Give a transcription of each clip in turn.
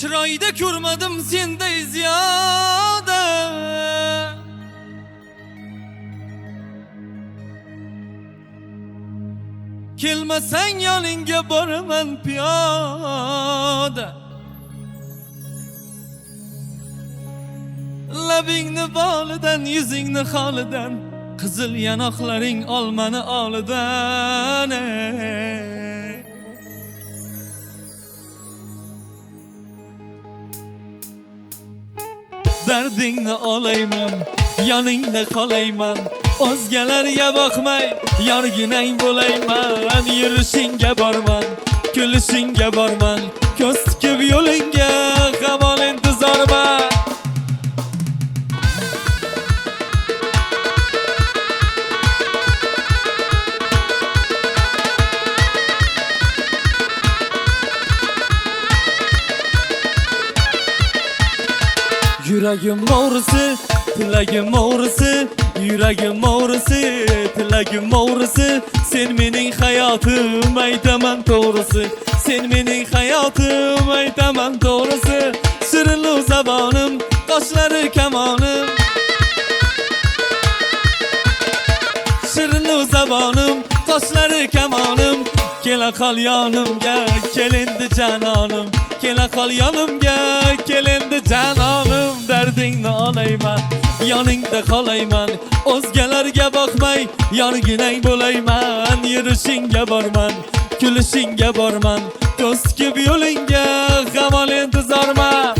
Chiroyda ko'rmadim senday ziyoda. Kelmasang yoningga boraman piyoda. Labingni bolidan, yuzingni holidan, qizil yanoqlaring olmani olidan. Dardingni olayman, yoningda qolayman, o'zgalarga boqmay yorginang bo'layman. Yurishingga borman, kulishingga borman, ko'z tikib yo'lingga hamon intizorman. Yuragim o'g'risi, tilagim o'g'risi, yuragim o'g'risi, tilagim o'g'risi. Sen mening hayotim, aytaman to'g'risi. Sen mening hayotim, aytaman to'g'risi. Shirinlu zabonim, qoshlari kamonim. Shirinlu zabonim, qoshlari kamonim. Kela qol yonimga, kel endi janonim. Kela qol yonimga, kel endi janonim. Dardingni olayman, yoningda qolayman, o'zgalarga boqmay yorginang bo'layman. Yurishingga borman, kulishingga borman, ko'z tikib yo'lingga hamon intizorman.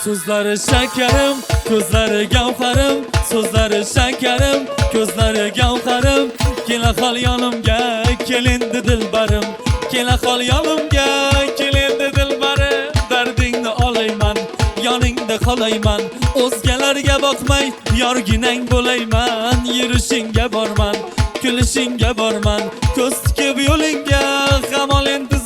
So'zlari shakarim, ko'zlari gavharim. So'zlari shakarim, ko'zlari gavharim. Kela qol yonimga, kel endi dilbarim. Kela qol yonimga, kel endi dilbarim. Dardingni olayman, yoningda qolayman, o'zgalarga boqmay yorginang bo'layman. Yurishingga borman, kulishingga borman, ko'z tikib yo'lingga hamon intizorman.